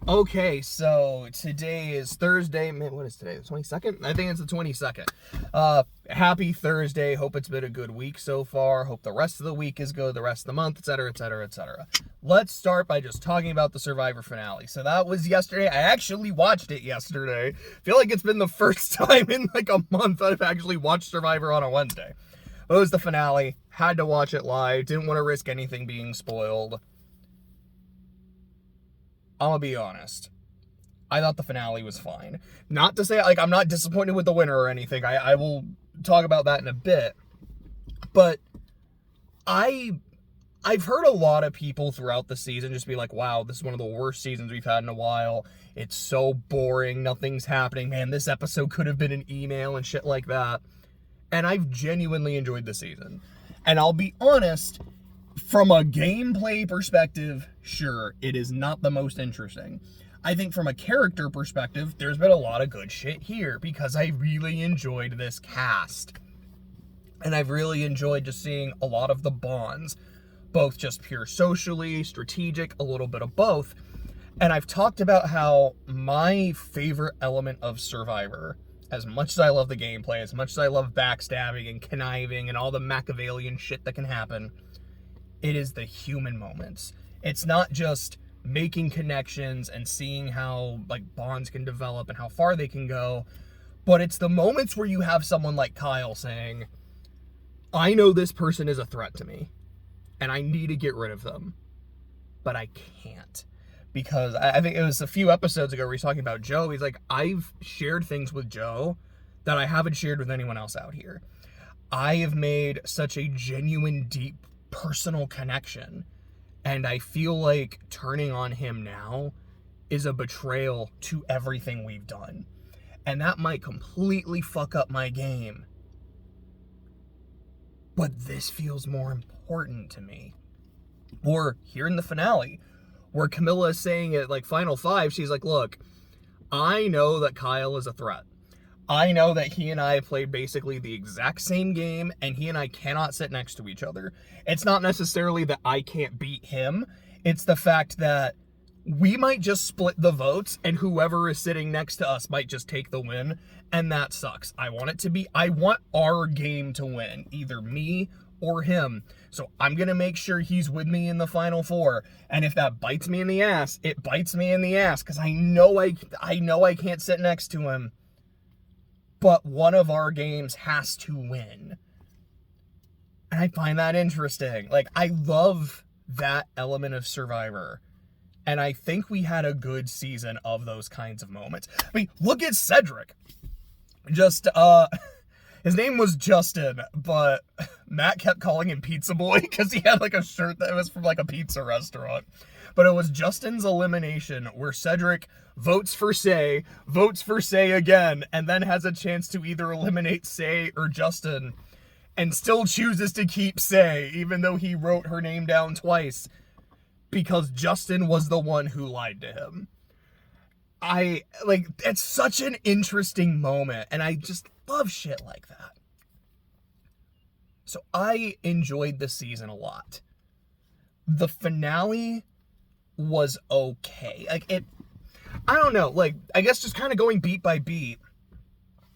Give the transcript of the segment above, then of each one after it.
Okay, so today is Thursday. Man, what is today? The 22nd? I think it's the 22nd. Happy Thursday. Hope it's been a good week so far. Hope the rest of the week is good, the rest of the month, etc., etc., etc. Let's start by just talking about the Survivor finale. So that was yesterday. I actually watched it yesterday. Feel like it's been the first time in like a month I've actually watched Survivor on a Wednesday. It was the finale. Had to watch it live. Didn't want to risk anything being spoiled. I'm gonna be honest. I thought the finale was fine. Not to say, like, I'm not disappointed with the winner or anything. I will talk about that in a bit. But I've heard a lot of people throughout the season just be like, wow, this is one of the worst seasons we've had in a while. It's so boring. Nothing's happening. Man, this episode could have been an email and shit like that. And I've genuinely enjoyed the season. And I'll be honest, from a gameplay perspective, sure, it is not the most interesting. I think from a character perspective, there's been a lot of good shit here because I really enjoyed this cast. And I've really enjoyed just seeing a lot of the bonds, both just pure socially, strategic, a little bit of both. And I've talked about how my favorite element of Survivor, as much as I love the gameplay, as much as I love backstabbing and conniving and all the Machiavellian shit that can happen, it is the human moments. It's not just making connections and seeing how like bonds can develop and how far they can go, but it's the moments where you have someone like Kyle saying, I know this person is a threat to me and I need to get rid of them, but I can't. Because I think it was a few episodes ago where he's talking about Joe. He's like, I've shared things with Joe that I haven't shared with anyone else out here. I have made such a genuine, deep, personal connection, and I feel like turning on him now is a betrayal to everything we've done, and that might completely fuck up my game, but this feels more important to me. Or here in the finale where Camilla is saying at like final 5, she's like, look, I know that Kyle is a threat. I know that he and I played basically the exact same game, and he and I cannot sit next to each other. It's not necessarily that I can't beat him. It's the fact that we might just split the votes, and whoever is sitting next to us might just take the win, and that sucks. I want our game to win, either me or him. So I'm going to make sure he's with me in the final 4. And if that bites me in the ass, it bites me in the ass, because I know I can't sit next to him. But one of our games has to win. And I find that interesting. Like, I love that element of Survivor. And I think we had a good season of those kinds of moments. I mean, look at Cedric. Just, his name was Justin, but Matt kept calling him Pizza Boy because he had like a shirt that was from like a pizza restaurant. But it was Justin's elimination where Cedric votes for Say again, and then has a chance to either eliminate Say or Justin, and still chooses to keep Say, even though he wrote her name down twice, because Justin was the one who lied to him. It's such an interesting moment, and I just love shit like that. So I enjoyed the season a lot. The finale was okay. I don't know, I guess just kind of going beat by beat,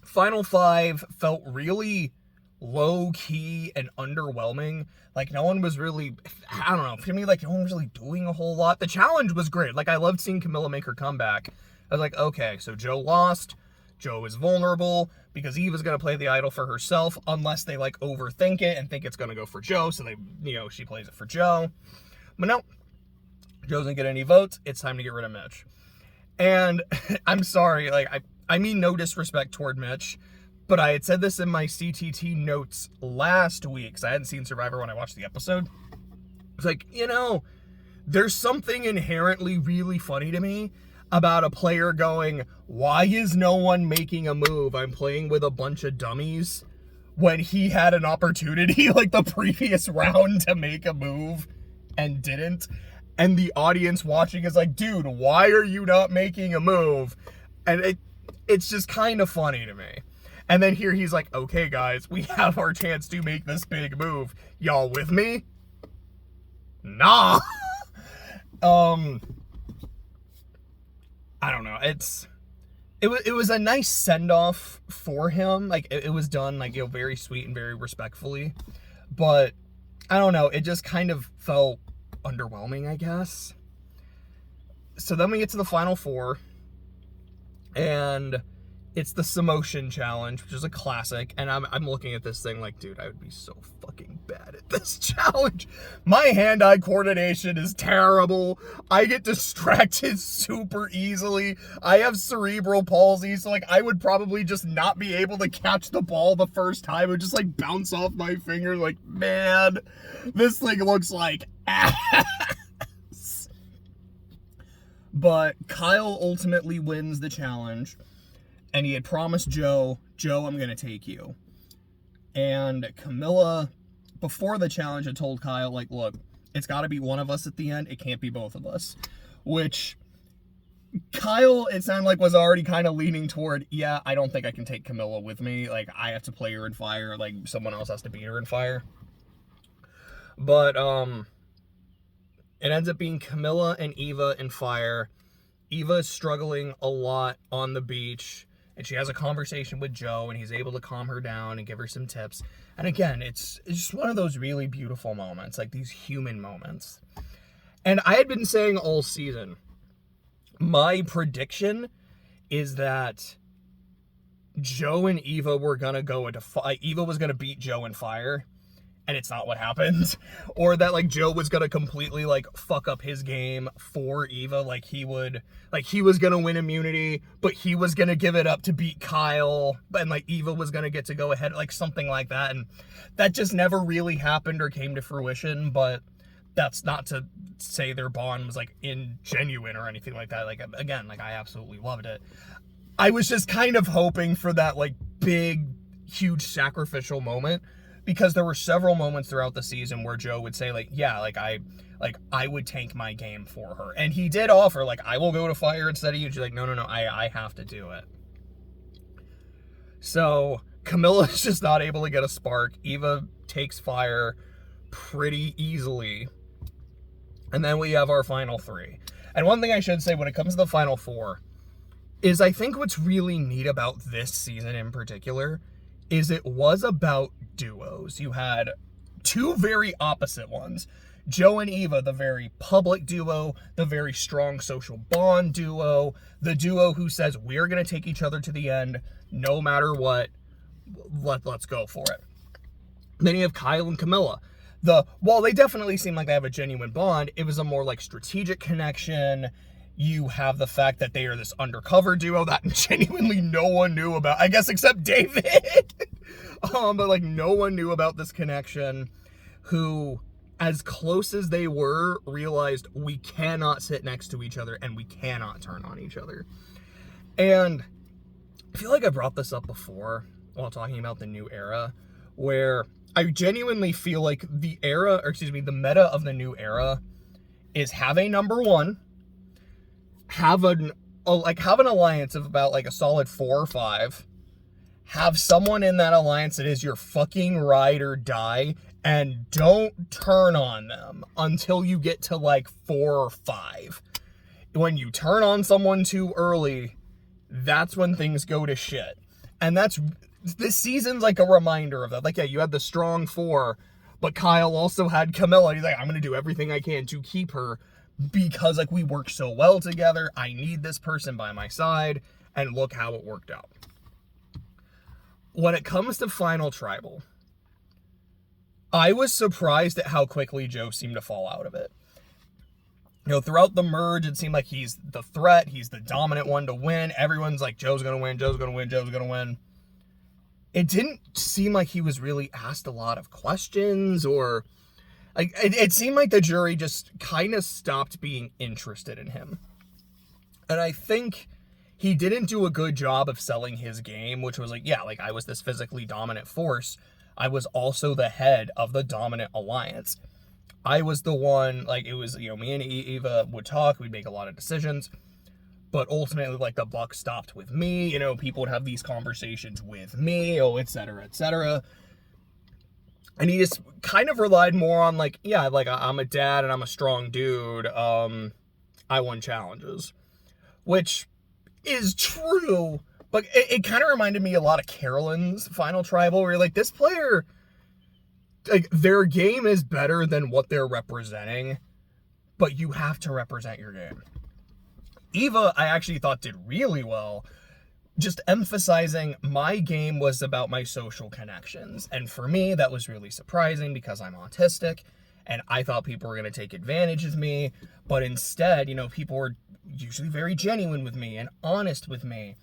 Final 5 felt really low-key and underwhelming. Like, no one was really, I don't know, to me, like, no one was really doing a whole lot. The challenge was great. Like, I loved seeing Camilla make her comeback. I was like, okay, so Joe lost. Joe is vulnerable because Eve is going to play the idol for herself unless they, like, overthink it and think it's going to go for Joe, so they, she plays it for Joe. But no, Joe doesn't get any votes. It's time to get rid of Mitch. And I'm sorry, I mean no disrespect toward Mitch, but I had said this in my CTT notes last week, because I hadn't seen Survivor when I watched the episode. It's like, there's something inherently really funny to me about a player going, why is no one making a move? I'm playing with a bunch of dummies, when he had an opportunity like the previous round to make a move and didn't. And the audience watching is like, dude, why are you not making a move? And it's just kind of funny to me. And then here he's like, okay, guys, we have our chance to make this big move. Y'all with me? Nah. I don't know. It was a nice send-off for him. Like, it was done, like, very sweet and very respectfully. But, I don't know, it just kind of felt underwhelming, I guess. So then we get to the Final Four, and it's the Samotion Challenge, which is a classic, and I'm looking at this thing like, dude, I would be so fucking bad at this challenge. My hand-eye coordination is terrible. I get distracted super easily. I have cerebral palsy, so, like, I would probably just not be able to catch the ball the first time. It would just, like, bounce off my finger. Like, man, this thing looks like ass. But Kyle ultimately wins the challenge. And he had promised Joe, I'm going to take you. And Camilla, before the challenge, had told Kyle, like, look, it's got to be one of us at the end. It can't be both of us. Which Kyle, it sounded like, was already kind of leaning toward, yeah, I don't think I can take Camilla with me. Like, I have to play her in fire. Like, someone else has to beat her in fire. But it ends up being Camilla and Eva in fire. Eva is struggling a lot on the beach. And she has a conversation with Joe, and he's able to calm her down and give her some tips. And again, it's just one of those really beautiful moments, like these human moments. And I had been saying all season, my prediction is that Joe and Eva were going to go into Eva was going to beat Joe in fire. And it's not what happened. Or that, like, Joe was gonna completely, like, fuck up his game for Eva. Like, he was gonna win immunity, but he was gonna give it up to beat Kyle. And, like, Eva was gonna get to go ahead, like, something like that. And that just never really happened or came to fruition. But that's not to say their bond was, like, ingenuine or anything like that. Like, again, like, I absolutely loved it. I was just kind of hoping for that, like, big, huge sacrificial moment. Because there were several moments throughout the season where Joe would say, like, yeah, I would tank my game for her. And he did offer, like, I will go to fire instead of you. She's like, no, I have to do it. So Camilla's just not able to get a spark. Eva takes fire pretty easily. And then we have our final three. And one thing I should say when it comes to the Final Four is I think what's really neat about this season in particular is it was about duos. You had two very opposite ones. Joe and Eva, the very public duo, the very strong social bond duo, the duo who says, we're going to take each other to the end, no matter what, let's go for it. Then you have Kyle and Camilla. While they definitely seem like they have a genuine bond, it was a more like strategic connection. You have the fact that they are this undercover duo that genuinely no one knew about, I guess, except David. But like no one knew about this connection, who, as close as they were, realized we cannot sit next to each other and we cannot turn on each other. And I feel like I brought this up before while talking about the new era, where I genuinely feel like the meta of the new era is have a number one, have an alliance of about like a solid 4 or 5, have someone in that alliance that is your fucking ride or die, and don't turn on them until you get to like 4 or 5. When you turn on someone too early, that's when things go to shit. And this season's like a reminder of that. Like, yeah, you had the strong 4, but Kyle also had Camilla. He's like, I'm gonna do everything I can to keep her, because like we work so well together. I need this person by my side, and look how it worked out. When it comes to Final Tribal, I was surprised at how quickly Joe seemed to fall out of it. You know, throughout the merge, it seemed like he's the threat, he's the dominant one to win. Everyone's like, Joe's gonna win, Joe's gonna win, Joe's gonna win. It didn't seem like he was really asked a lot of questions, or like it seemed like the jury just kind of stopped being interested in him. And I think he didn't do a good job of selling his game, which was like, yeah, like I was this physically dominant force. I was also the head of the dominant alliance. I was the one, like, it was, you know, me and Eva would talk, we'd make a lot of decisions, but ultimately, like, the buck stopped with me. You know, people would have these conversations with me, et cetera, et cetera. And he just kind of relied more on, like, yeah, like, I'm a dad and I'm a strong dude. I won challenges. Which, is true, but it kind of reminded me a lot of Carolyn's final tribal, where you're like, this player, like, their game is better than what they're representing, but you have to represent your game. Eva, I actually thought did really well, just emphasizing my game was about my social connections. And for me, that was really surprising because I'm autistic, and I thought people were going to take advantage of me, but instead, you know, people were usually very genuine with me and honest with me.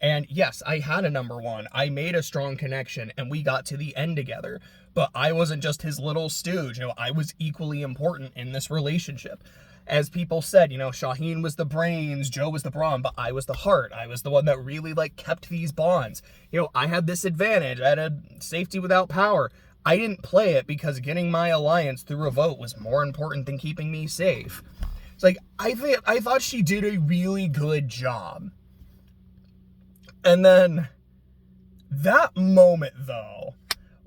And yes, I had a number one. I made a strong connection, and we got to the end together. But I wasn't just his little stooge. You know, I was equally important in this relationship. As people said, you know, Shaheen was the brains, Joe was the brawn, but I was the heart. I was the one that really, like, kept these bonds. You know, I had this advantage. I had a safety without power. I didn't play it because getting my alliance through a vote was more important than keeping me safe. It's like, I thought she did a really good job. And then that moment, though,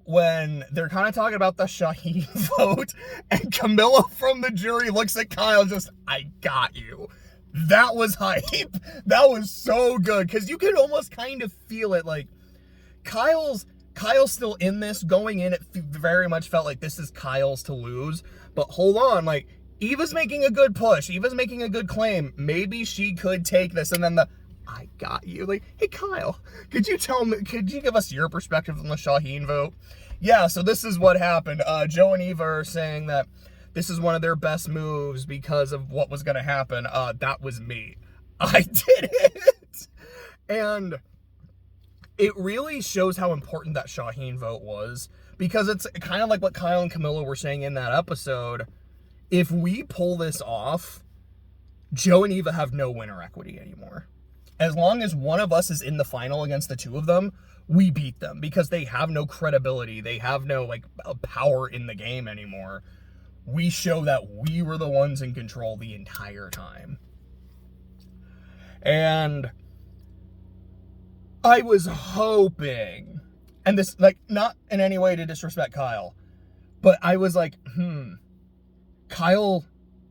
when they're kind of talking about the Shaheen vote, and Camilla from the jury looks at Kyle just, I got you. That was hype. That was so good, because you could almost kind of feel it, like, Kyle's still in this. Going in, it very much felt like this is Kyle's to lose. But hold on, like, Eva's making a good push. Eva's making a good claim. Maybe she could take this, and then I got you. Like, hey, Kyle, could you give us your perspective on the Shaheen vote? Yeah, so this is what happened. Joe and Eva are saying that this is one of their best moves because of what was going to happen. That was me. I did it. And it really shows how important that Shaheen vote was, because it's kind of like what Kyle and Camilla were saying in that episode. If we pull this off, Joe and Eva have no winner equity anymore. As long as one of us is in the final against the two of them, we beat them, because they have no credibility. They have no, like, power in the game anymore. We show that we were the ones in control the entire time. And I was hoping, and this, like, not in any way to disrespect Kyle, but I was like, Kyle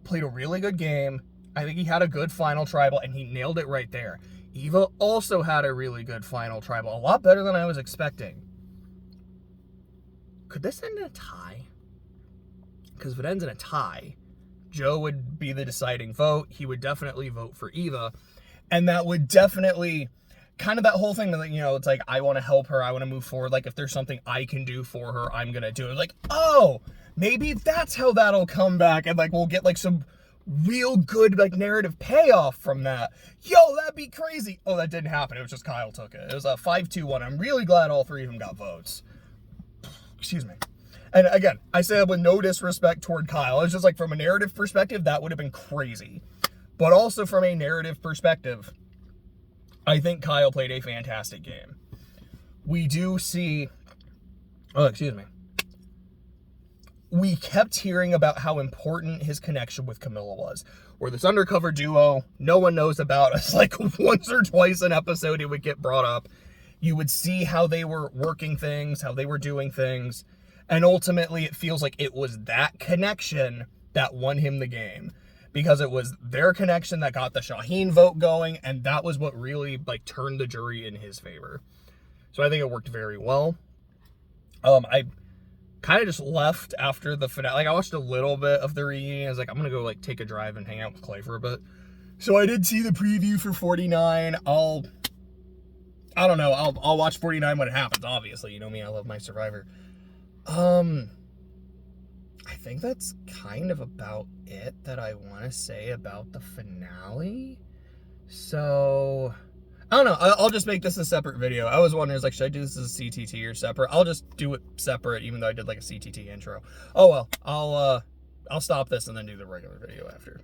played a really good game. I think he had a good final tribal, and he nailed it right there. Eva also had a really good final tribal, a lot better than I was expecting. Could this end in a tie? Because if it ends in a tie, Joe would be the deciding vote. He would definitely vote for Eva, and that would definitely, kind of that whole thing that, you know, it's like, I want to help her, I want to move forward. Like, if there's something I can do for her, I'm going to do it. Like, oh, maybe that's how that'll come back, and, like, we'll get, like, some real good, like, narrative payoff from that. Yo, that'd be crazy. Oh, that didn't happen. It was just Kyle took it. It was a 5-2-1. I'm really glad all three of them got votes. Excuse me. And again, I say that with no disrespect toward Kyle. It's just like, from a narrative perspective, that would have been crazy. But also from a narrative perspective, I think Kyle played a fantastic game. We do see, we kept hearing about how important his connection with Camilla was. We're this undercover duo. No one knows about us. Like, once or twice an episode, it would get brought up. You would see how they were working things, how they were doing things. And ultimately, it feels like it was that connection that won him the game. Because it was their connection that got the Shaheen vote going. And that was what really, like, turned the jury in his favor. So I think it worked very well. I kind of just left after the finale. Like, I watched a little bit of the reunion. I was like, I'm gonna go, like, take a drive and hang out with Clay for a bit. So I did see the preview for 49. I don't know, I'll watch 49 when it happens, obviously. You know me, I love my Survivor. I think that's kind of about it that I want to say about the finale. So I don't know. I'll just make this a separate video. I was wondering, like, should I do this as a CTT or separate? I'll just do it separate, even though I did, like, a CTT intro. Oh, well, I'll stop this and then do the regular video after.